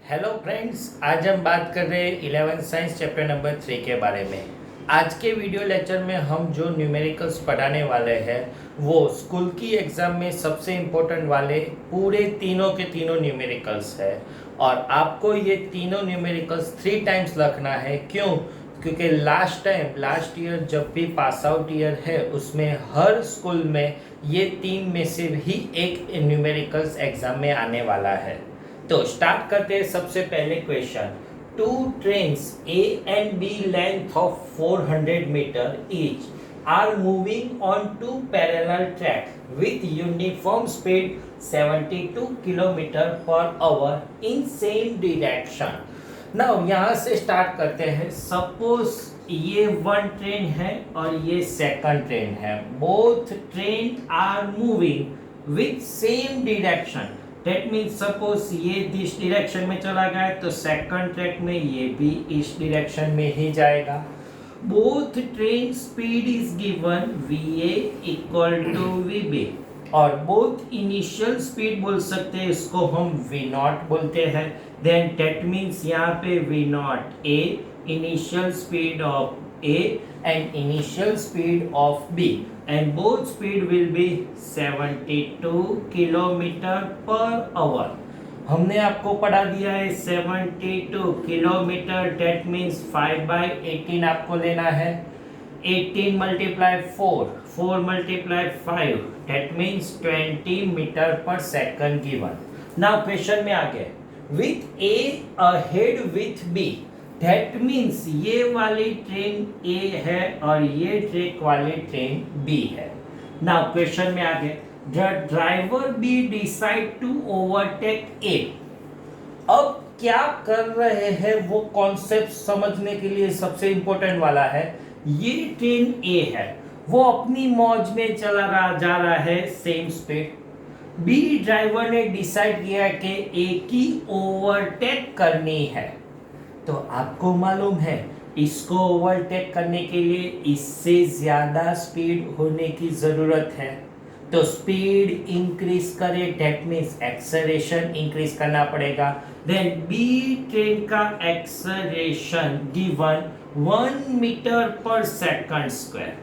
Hello friends, आज हम बात कर रहे हैं 11 साइंस चैप्टर नंबर 3 के बारे में। आज के वीडियो लेक्चर में हम जो न्यूमेरिकल्स पढ़ाने वाले हैं वो स्कूल की एग्ज़ाम में सबसे इम्पोर्टेंट वाले पूरे तीनों के तीनों न्यूमेरिकल्स है। और आपको ये तीनों न्यूमेरिकल्स 3 टाइम्स लिखना है। क्यों? क्योंकि लास्ट ईयर जब भी पास आउट ईयर है उसमें हर स्कूल में ये 3 में से भी एक न्यूमेरिकल्स एग्ज़ाम में आने वाला है। तो स्टार्ट करते हैं सबसे पहले question. Two trains A and B length of 400 metre each are moving on two parallel track with uniform speed 72 kilometre per hour in same direction. Now यहाँ से स्टार्ट करते हैं। सपोज ये वन ट्रेन है और ये सेकंड ट्रेन है। Both train are moving with same direction. That means suppose ये इस डायरेक्शन में चला गया तो सेकंड ट्रैक में ये भी इस डायरेक्शन में ही जाएगा। Both train speed is given va equal to vb और बोथ इनिशियल स्पीड बोल सकते हैं, इसको हम v नॉट बोलते हैं। देन दैट मीन्स यहाँ पे v not a initial speed of a and initial speed of b and both speed will be 72 kilometre per our. हमने आपको पढ़ा दिया है 72 किलोमीटर। डेट मीन्स 5/18 आपको लेना है। 18 multiply 4 multiply 5 that means 20 metre per second given. Now question में आ गए with a ahead with B. That means ये वाली ट्रेन ए है और ये ट्रैक वाली ट्रेन बी है। नाउ क्वेश्चन में आ गए the driver B decide to overtake A. अब क्या कर रहे हैं वो कॉन्सेप्ट समझने के लिए सबसे इंपॉर्टेंट वाला है। ये ट्रेन ए है, वो अपनी मौज में जा रहा है सेम स्पीड। बी ड्राइवर ने डिसाइड किया कि ए की ओवरटेक करनी है। तो आपको मालूम है इसको ओवरटेक करने के लिए इससे ज्यादा स्पीड होने की जरूरत है। तो स्पीड इंक्रीज करे, दैट मीन्स एक्सेलरेशन इंक्रीज करना पड़ेगा। देन बी ट्रेन का acceleration given 1 metre per second square.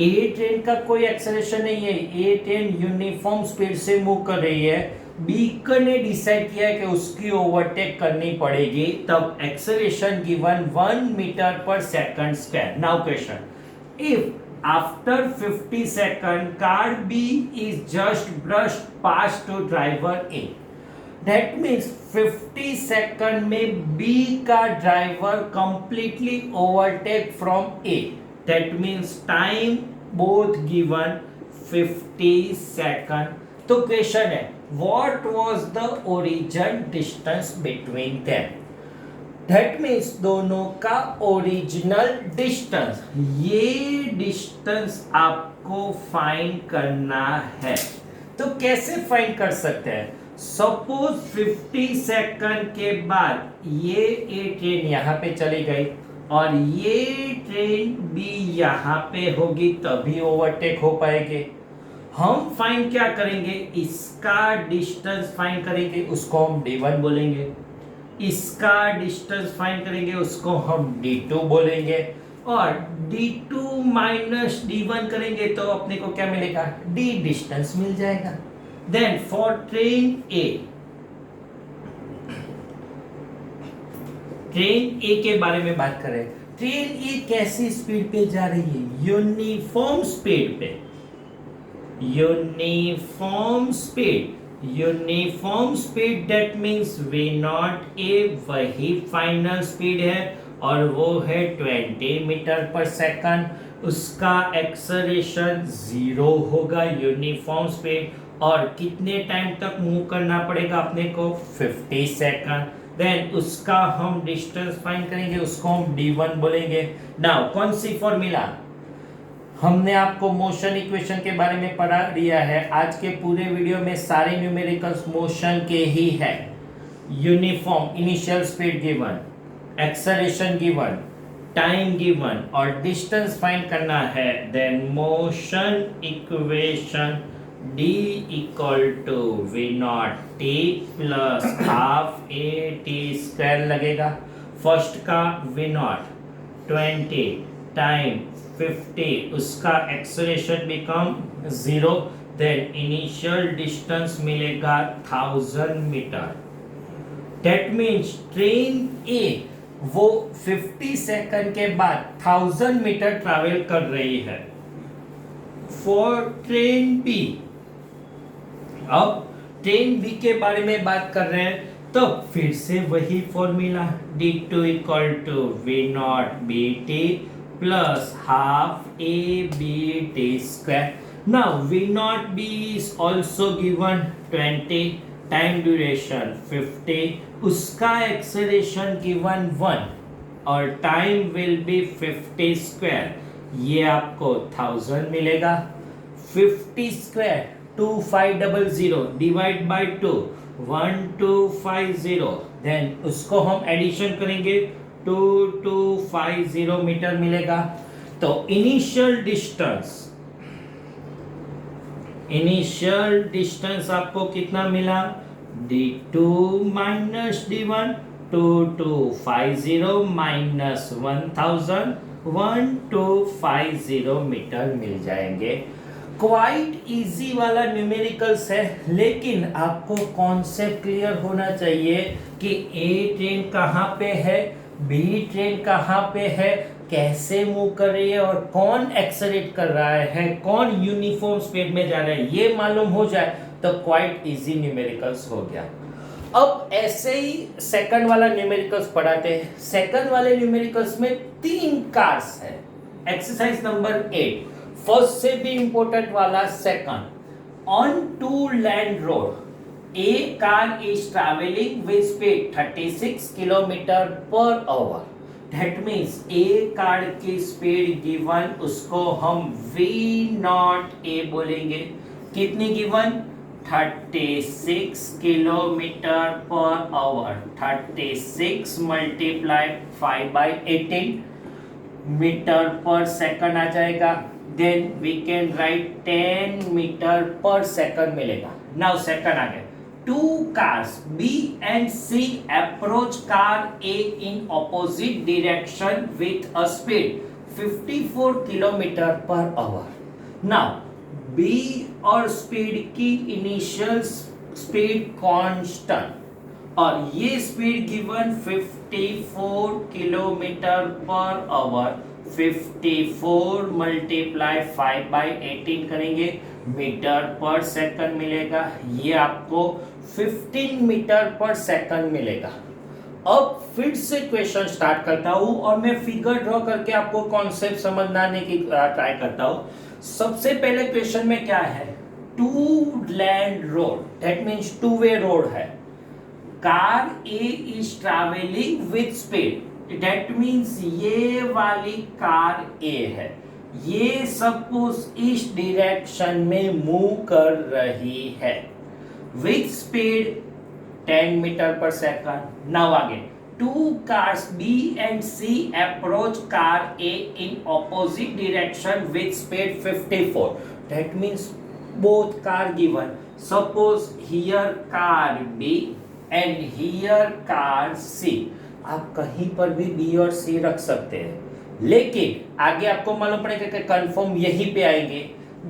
ए ट्रेन का कोई एक्सेलरेशन नहीं है, ए ट्रेन यूनिफॉर्म स्पीड से मूव कर रही है। बीकर ने डिसाइड किया कि उसकी ओवरटेक करनी पड़ेगी, तब acceleration given 1 metre per second square. Now question, if after 50 second car B is just brushed past to driver A, that means 50 second में बी का driver completely overtake from A. That means time both given 50 second. तो question है what was the origin distance between them? That means दोनों का original distance, ये distance आपको find करना है। तो कैसे फाइंड कर सकते हैं? सपोज 50 सेकंड के बाद ये ए ट्रेन यहाँ पे चली गई और ये ट्रेन भी यहाँ पे होगी, तभी ओवरटेक हो पाएगी। हम फाइंड क्या करेंगे, इसका डिस्टेंस फाइंड करेंगे, उसको हम d1 बोलेंगे। इसका डिस्टेंस फाइंड करेंगे, उसको हम d2 बोलेंगे। और d2 माइनस d1 करेंगे तो अपने को क्या मिलेगा, d डिस्टेंस मिल जाएगा। देन फॉर ट्रेन ए के बारे में बात करें। ट्रेन ए कैसी स्पीड पे जा रही है, यूनिफॉर्म स्पीड पे। Uniform speed that means v not a वही फाइनल स्पीड है और वो है 20 मीटर पर सेकंड। उसका एक्सेलरेशन 0 होगा यूनिफॉर्म स्पीड। और कितने टाइम तक मूव करना पड़ेगा अपने को, 50 सेकंड। देन उसका हम डिस्टेंस फाइंड करेंगे, उसको हम d1 बोलेंगे। नाउ कौन सी फॉर्मूला, हमने आपको मोशन इक्वेशन के बारे में पढ़ा दिया है। आज के पूरे वीडियो में सारे न्यूमेरिकल्स मोशन के ही है। Uniform initial speed given, acceleration given, time given और डिस्टेंस फाइंड करना है। Then motion equation D equal to V not T plus half A T square लगेगा। फर्स्ट का वी नॉट 20 टाइम 50, उसका acceleration become 0, then initial distance मिलेगा 1000 metre. That means train A वो 50 second के बाद 1000 metre travel कर रही है। फॉर ट्रेन बी, अब ट्रेन बी के बारे में बात कर रहे हैं, तो फिर से वही formula d2 equal to V not B T plus half A B T square. Now V not B is also given 20, time duration 50, उसका एक्सेलरेशन गिवन 1 और टाइम विल बी 50 स्क्वायर, ये आपको 1000 मिलेगा। 50 स्क्वायर 2500 डिवाइड बाय 2 1250, देन उसको हम addition करेंगे 2250 metre मिलेगा। तो इनिशियल डिस्टेंस आपको कितना मिला, d2 minus d1, 2250 minus 1000, 1250 metre मिल जाएंगे। क्वाइट इजी वाला न्यूमेरिकल्स है, लेकिन आपको कॉन्सेप्ट क्लियर होना चाहिए कि ए ट्रेन कहाँ पे है, बी ट्रेन कहाँ पे है, कैसे मूव कर रही है और कौन एक्सेलरेट कर रहा है, कौन यूनिफॉर्म स्पीड में जा रहा है, ये मालूम हो जाए तो क्वाइट इजी न्यूमेरिकल्स हो गया। अब ऐसे ही सेकंड वाला न्यूमेरिकल्स पढ़ाते हैं। सेकंड वाले न्यूमेरिकल्स में 3 कार्स है। एक्सरसाइज नंबर 8, फर्स्ट से भी इंपॉर्टेंट वाला second. On two lane road a car is travelling with speed 36 kilometre per hour. That means A car की स्पीड गिवन, उसको हम वी नॉट ए बोलेंगे। कितनी given, 36 kilometre per hour. 36 multiply 5/18 metre per second आ जाएगा। Then we can write 10 metre per second मिलेगा। Now second आ गया। 2 cars B and C approach car A in opposite direction with a speed 54 kilometre per our. Now B और speed की initial speed constant और ये speed given 54 kilometre per our. 54 multiply 5/18 करेंगे, metre per second मिलेगा। ये आपको 15 metre per second मिलेगा। अब फिर से क्वेश्चन स्टार्ट करता हूं और मैं फिगर ड्रॉ करके आपको कॉन्सेप्ट समझाने की ट्राई करता हूं। सबसे पहले क्वेश्चन में क्या है, 2 lane road, that means 2 way road है। Car A is travelling with speed, that means ये वाली कार ए है, ये सपोज इस डायरेक्शन में मूव कर रही है with speed 10 metre per second. Now आगे 2 cars B and C approach car A in opposite direction with speed 54. That means both car given. Suppose here car B and here car C. आप कहीं पर भी B और C रख सकते हैं, लेकिन आगे आपको मालूम पड़ेगा कि कंफर्म यहीं पे आएंगे।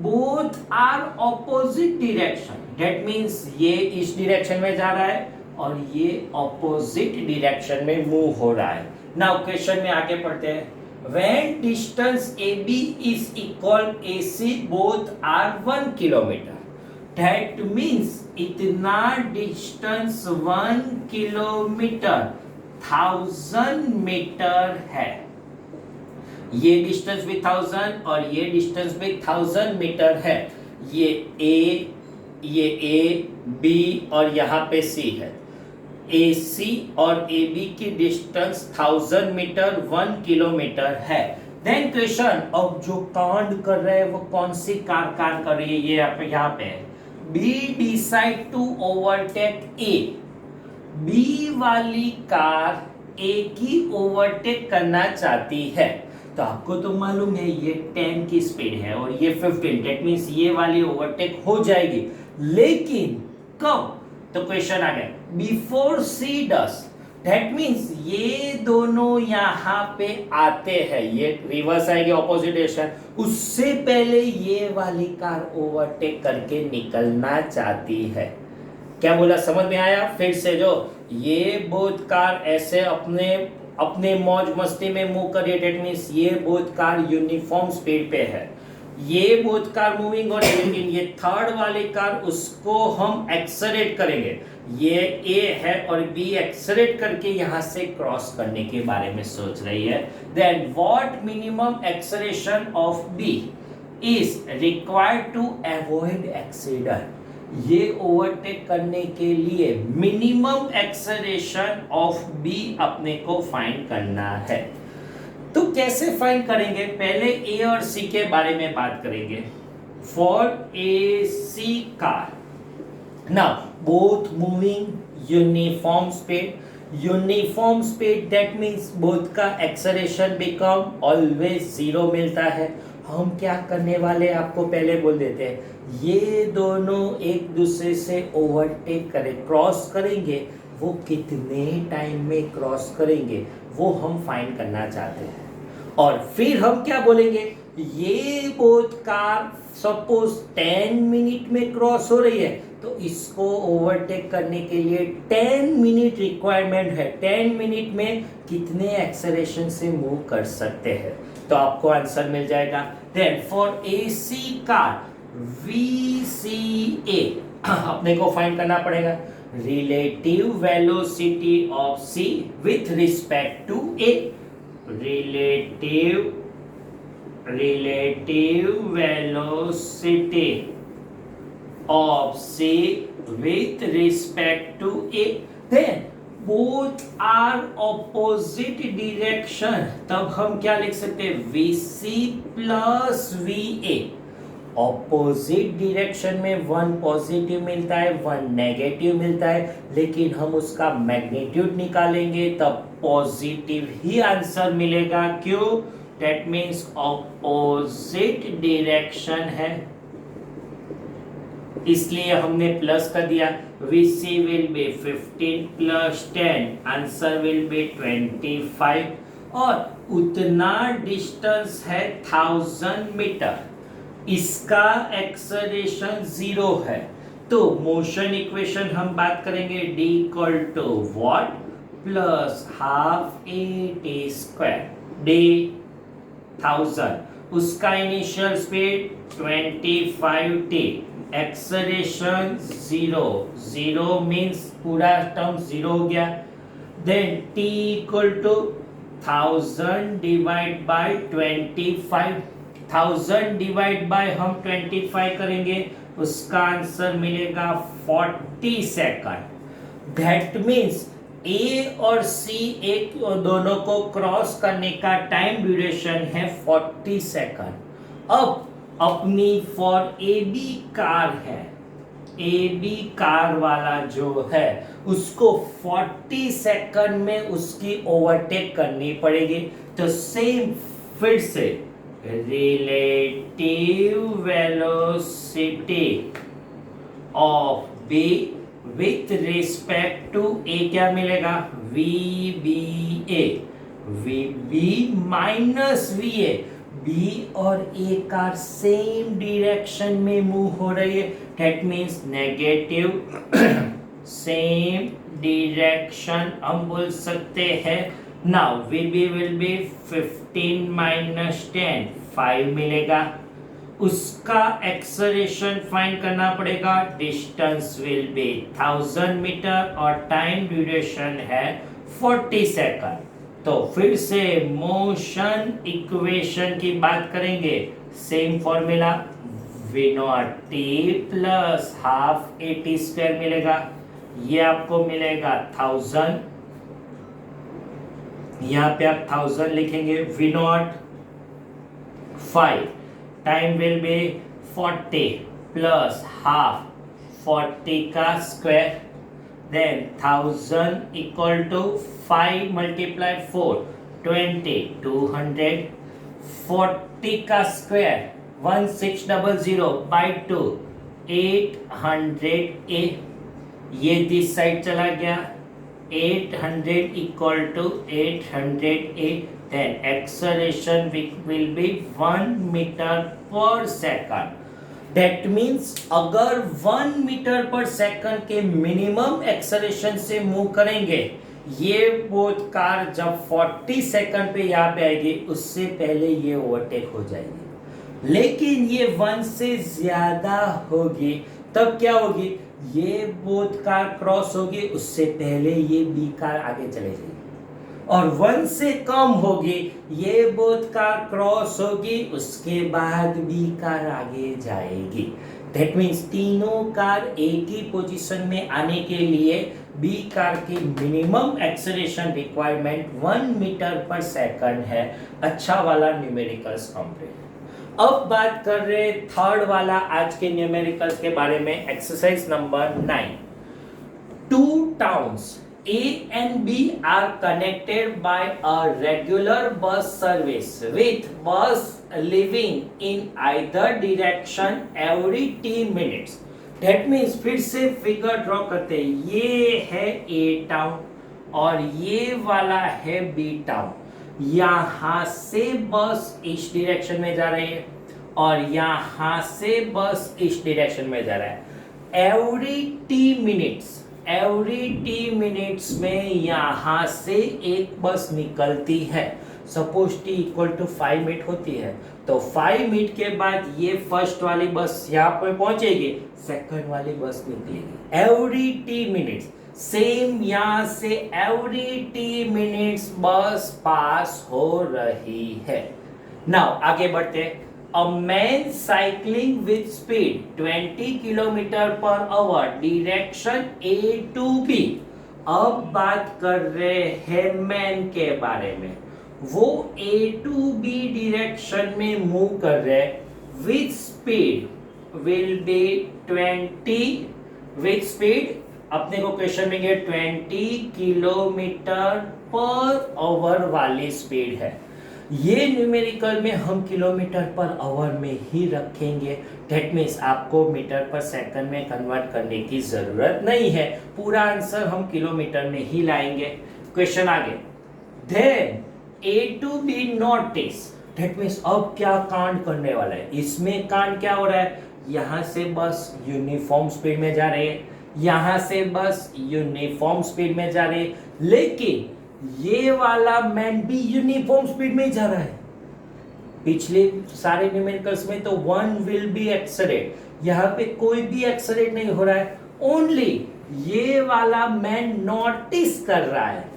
Both are opposite direction, that means ये इस डायरेक्शन में जा रहा है और ये ऑपोजिट डायरेक्शन में मूव हो रहा है। नाउ क्वेश्चन में आगे पढ़ते हैं। When distance AB is equal AC both are 1 kilometre, that means इतना डिस्टेंस 1 किलोमीटर 1000 मीटर है। ये डिस्टेंस भी 1000 और ये डिस्टेंस भी 1000 मीटर है। ये A B और यहाँ पे C है। AC और AB की डिस्टेंस 1000 मीटर 1 किलोमीटर है। देन क्वेश्चन, अब जो कांड कर रहे हैं वो कौन सी कार कर रही है, ये यहाँ पे है। B decide to overtake A, B वाली कार ए की ओवरटेक करना चाहती है। तो आपको तो मालूम है ये 10 की स्पीड है और ये 15, दैट मीन्स ये वाली ओवरटेक हो जाएगी, लेकिन कब? तो क्वेश्चन आ गया before C does, that means ये दोनों यहाँ पे आते हैं, ये रिवर्स आएगी ऑपोजिट डायरेक्शन, उससे पहले ये वाली कार ओवरटेक करके निकलना चाहती है। क्या बोला, समझ में आया? फिर से जो ये बोथ कार ऐसे अपने अपने मौज मस्ती में मूव कर रही है, दैट मीन्स ये बोथ कार यूनिफॉर्म स्पीड पे है, ये बोथ कार मूविंग हो रही है, लेकिन ये थर्ड वाली कार उसको हम एक्सेलरेट करेंगे, ये ए है और बी एक्सेलरेट करके यहां से क्रॉस करने के बारे में सोच रही है। Then what minimum acceleration of B is required to avoid accident, ये ओवरटेक करने के लिए मिनिमम एक्सेलरेशन ऑफ बी अपने को फाइंड करना है। तो कैसे फाइंड करेंगे? पहले ए और सी के बारे में बात करेंगे। For A C car, now both moving uniform speed, that means both का एक्सेलरेशन बिकम ऑलवेज जीरो मिलता है। हम क्या करने वाले आपको पहले बोल देते हैं, ये दोनों एक दूसरे से ओवरटेक करें, क्रॉस करेंगे, वो कितने टाइम में क्रॉस करेंगे वो हम फाइंड करना चाहते हैं। और फिर हम क्या बोलेंगे, ये बोथ कार सपोज 10 मिनट में क्रॉस हो रही है, तो इसको ओवरटेक करने के लिए 10 मिनट रिक्वायरमेंट है, 10 मिनट में कितने एक्सेलरेशन से मूव कर सकते हैं, तो आपको आंसर मिल जाएगा। Then for AC car VCA अपने को फाइंड करना पड़ेगा, relative velocity of C with respect to A, relative velocity of C with respect to A, then both are opposite direction, तब हम क्या लिख सकते हैं, VC plus VA। Opposite direction में वन पॉजिटिव मिलता है, वन नेगेटिव मिलता है, लेकिन हम उसका मैग्नीट्यूड निकालेंगे तब पॉजिटिव ही आंसर मिलेगा। क्यों? दैट मीन्स ऑपोजिट डायरेक्शन है, इसलिए हमने प्लस कर दिया। VC will be 15 plus 10, answer will be 25, और उतना डिस्टेंस है 1000 मीटर, इसका एक्सेलरेशन 0 है, तो मोशन इक्वेशन हम बात करेंगे D equal to what plus half AT², D 1000, उसका initial speed 25t, acceleration 0 means पूरा टर्म 0 हो गया। Then T equal to 1000 divide by 25, 1000 divide by हम 25 करेंगे, उसका आंसर मिलेगा 40 सेकंड। दैट मीन्स ए और सी एक और दोनों को क्रॉस करने का टाइम ड्यूरेशन है 40 सेकंड। अब अपनी फॉर ए बी कार है, ए बी कार वाला जो है उसको 40 सेकंड में उसकी ओवरटेक करनी पड़ेगी, तो सेम फिर से relative velocity of B with respect to A क्या मिलेगा, VBA, VB minus VA, B और A कार सेम डायरेक्शन में मूव हो रही है, that means negative same direction हम बोल सकते हैं। Now VB will be 15 minus 10, 5 मिलेगा, उसका एक्सेलरेशन फाइंड करना पड़ेगा, डिस्टेंस विल बी 1000 मीटर और टाइम ड्यूरेशन है 40 सेकंड। तो फिर से मोशन इक्वेशन की बात करेंगे, same formula V0t plus half AT² मिलेगा, ये आपको मिलेगा 1000, यहाँ पे आप 1000 लिखेंगे, V0 5, time will be 40 plus half 40 का square, then 1000 equal to 5 multiply 4 20, 200, 40 का स्क्वायर 1600/2 800 ए, ये दिस साइड चला गया 800 equal to 800 a, then acceleration will be 1 metre per second. That means अगर 1 मीटर पर सेकंड के मिनिमम एक्सेलरेशन से move करेंगे, ये बोथ कार जब 40 सेकंड पे यहाँ पे आएगी उससे पहले ये ओवरटेक हो जाएगी। लेकिन ये 1 से ज्यादा होगी तब क्या होगी, ये बोथ कार क्रॉस होगी उससे पहले ये बी कार आगे चले जाएगी, और 1 से कम होगी ये बोथ कार क्रॉस होगी उसके बाद बी कार आगे जाएगी। दैट मीन्स तीनों कार एक ही पोजीशन में आने के लिए बी कार की minimum acceleration requirement 1 metre per second है। अच्छा वाला न्यूमेरिकल्स कंप्लीट। अब बात कर रहे थर्ड वाला आज के न्यूमेरिकल्स के बारे में, exercise number 9। 2 towns A and B are connected by a regular bus service with bus leaving in either direction every 10 minutes. That means फिर से फिगर ड्रॉ करते हैं, ये है A टाउन और ये वाला है B टाउन। यहाँ से बस इस डायरेक्शन में जा रही है और यहाँ से बस इस डायरेक्शन में जा रहा है। एवरी टी मिनट्स में यहाँ से एक बस निकलती है। Suppose T equal to 5 minute होती है तो 5 मिनट के बाद ये फर्स्ट वाली बस यहाँ पे पहुंचेगी, सेकंड वाली बस निकलेगी। एवरी टी मिनट्स, सेम यहाँ से एवरी टी मिनट्स बस पास हो रही है। नाउ आगे बढ़ते हैं। A man cycling with speed 20 kilometre per our direction A to B। अब बात कर रहे हैं मैन के बारे में, वो A to B डायरेक्शन में मूव कर रहे हैं। With speed will B 20, with speed अपने को क्वेश्चन में 20 किलोमीटर पर आवर वाली स्पीड है। ये न्यूमेरिकल में हम किलोमीटर पर आवर में ही रखेंगे। दैट मीन्स आपको मीटर पर सेकंड में कन्वर्ट करने की जरूरत नहीं है, पूरा आंसर हम किलोमीटर में ही लाएंगे। क्वेश्चन आगे। Then A to B notice, that means अब क्या कांड करने वाला है, इसमें कांड क्या हो रहा है, यहाँ से बस यूनिफॉर्म स्पीड में जा रही है, यहाँ से बस यूनिफॉर्म स्पीड में जा रही है, लेकिन ये वाला मैन भी यूनिफॉर्म स्पीड में जा रहा है। पिछले सारे न्यूमेरिकल्स में तो 1 विल बी एक्सेलरेट, यहाँ पे कोई भी एक्सेलरेट नहीं हो रहा है, ओनली ये वाला मैन नोटिस कर रहा है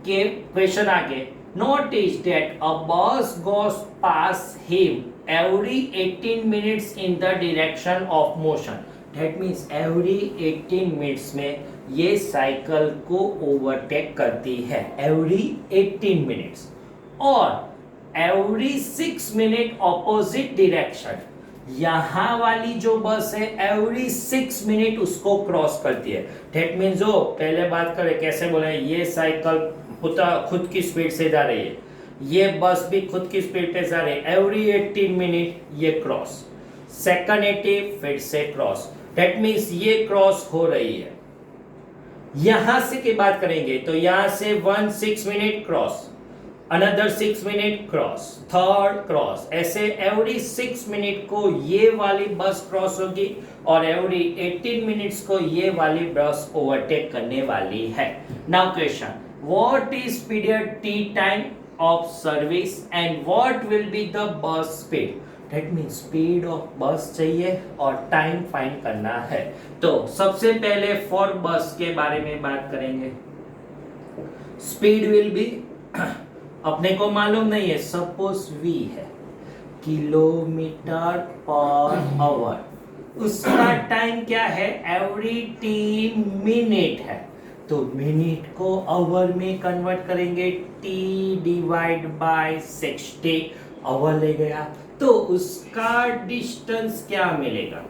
कि क्वेश्चन आगे, notice that a bus goes pass him every 18 minutes in the direction of motion. That means every 18 minutes में ये साइकिल को ओवरटेक करती है, एवरी 18 मिनट्स, और एवरी 6 मिनट ऑपोजिट डायरेक्शन। यहाँ वाली जो बस है एवरी 6 मिनट उसको क्रॉस करती है। दैट मीन्स जो पहले बात करें कैसे बोले, ये साइकिल खुद की स्पीड से जा रही है, ये बस भी खुद की स्पीड पे जा रही है, एवरी 18 मिनट ये क्रॉस, सेकंड 80 फिर से क्रॉस। दैट मीन्स ये क्रॉस हो रही है। यहां से की बात करेंगे तो यहां से 1 6 minute cross, another 6 minute cross, third cross, ऐसे एवरी 6 मिनट को ये वाली बस क्रॉस होगी और एवरी 18 मिनट्स को ये वाली बस ओवरटेक करने वाली है। Now question, what is period T time of service and what will be the bus speed. That means speed of बस चाहिए और टाइम फाइंड करना है। तो सबसे पहले फॉर बस के बारे में बात करेंगे। स्पीड विल बी अपने को मालूम नहीं है, सपोज v है किलोमीटर पर आवर, उसका टाइम क्या है, एवरी टी मिनट है, तो मिनट को आवर में कन्वर्ट करेंगे, t डिवाइड बाय 60 आवर ले गया, तो उसका डिस्टेंस क्या मिलेगा,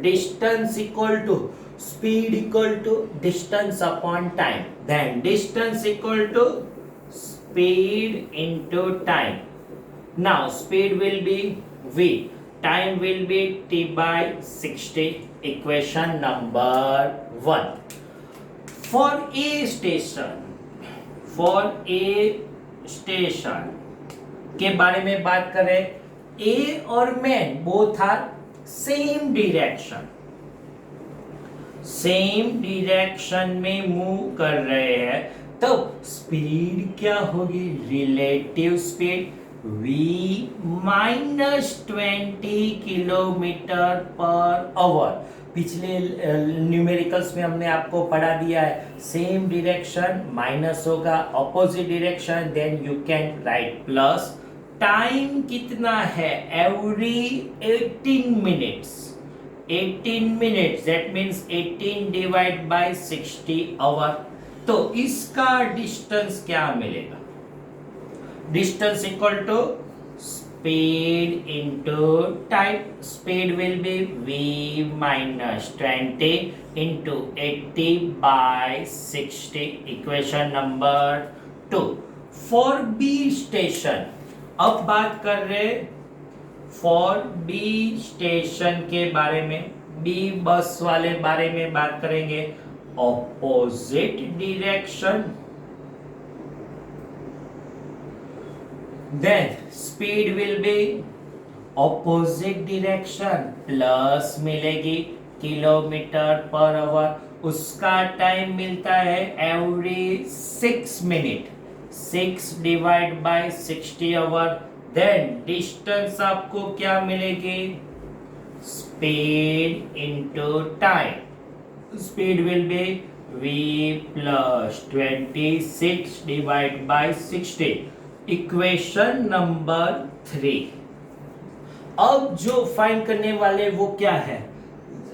distance equal to speed equal to distance upon time, then distance equal to speed into time, Now speed will be v, time will be t by 60. Equation number 1. For a station के बारे में बात करें, A और man both are same direction में move कर रहे हैं, तो स्पीड क्या होगी? Relative speed v -20 kilometre per hour. पिछले न्यूमेरिकल्स में हमने आपको पढ़ा दिया है, सेम डिरेक्शन माइनस होगा, opposite direction then you can write plus. Time कितना है? Every 18 minutes that means 18 divide by 60 hour. तो इसका डिस्टेंस क्या मिलेगा? Distance equal to speed into time. Speed will be v minus 20 into 80 by 60. Equation number 2. For B station, अब बात कर रहे for B station के बारे में, B बस वाले बारे में बात करेंगे। Opposite direction, then speed will be opposite direction plus मिलेगी किलोमीटर पर आवर। उसका टाइम मिलता है every 6 minute, 6 divide by 60 hour. Then distance आपको क्या मिलेगी? Speed into time. Speed will be v plus 26 divide by 60। Equation number 3। अब जो find करने वाले वो क्या है?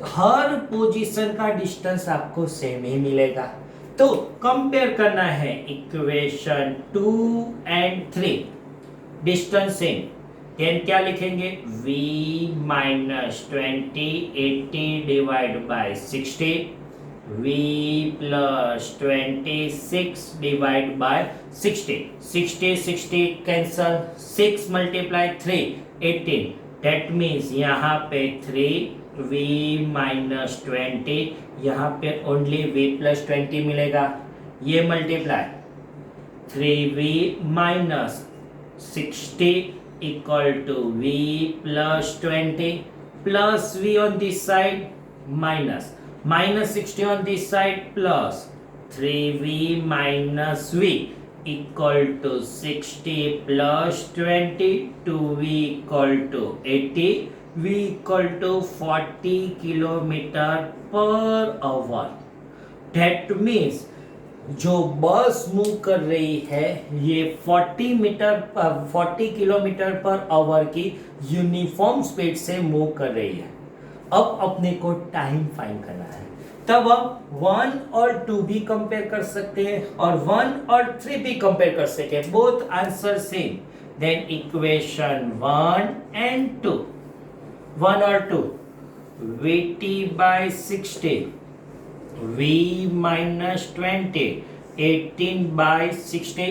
हर पोजीशन का डिस्टेंस आपको सेम ही मिलेगा, तो कंपेयर करना है इक्वेशन 2 एंड 3। डिस्टेंस इन देन क्या लिखेंगे? v -20 80 divide by 60, v plus 26 divide by 60. 60 cancel, 6 multiply 3 18, that means यहाँ पे 3v minus 20, यहाँ पे only v plus 20 मिलेगा। ये multiply 3v minus 60 equal to v plus 20 plus v on this side minus -60 on this side plus 3v minus v equal to 60 plus 20, 2v equal to 80, v equal to 40 kilometre per our. That means जो बस move कर रही है ये 40 kilometre per our की uniform speed से move कर रही है। अब अपने को टाइम फाइंड करना है, तब हम 1 और 2 भी कंपेयर कर सकते हैं और 1 और 3 भी कंपेयर कर सकते हैं। Both answer same, then equation 1 and 2, 1 और 2, vt by 60, v minus 20, 18 by 60,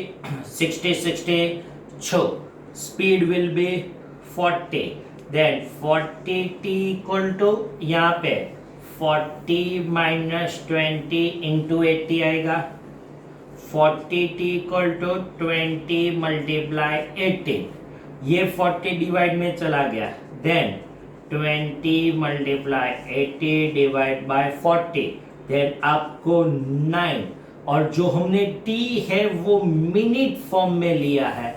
60 छो, speed will be 40, then 40t equal to यहाँ पे 40 minus 20 into 80 आएगा, 40t equal to 20 multiply 80, ये 40 डिवाइड में चला गया, then 20 multiply 80 divide by 40, then आपको 9, और जो हमने t है वो मिनट फॉर्म में लिया है,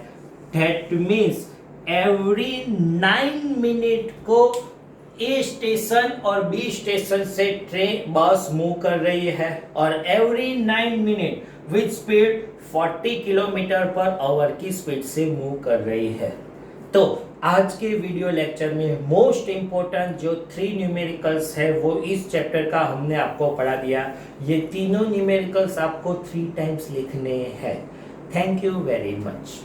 that means every 9 मिनट को ए स्टेशन और बी स्टेशन से ट्रेन बस मूव कर रही है और every 9 minute with speed 40 kilometre per our की स्पीड से मूव कर रही है। तो आज के वीडियो लेक्चर में मोस्ट इम्पोर्टेंट जो 3 न्यूमेरिकल्स है वो इस चैप्टर का हमने आपको पढ़ा दिया। ये तीनों न्यूमेरिकल्स आपको 3 टाइम्स लिखने हैं। Thank you very much.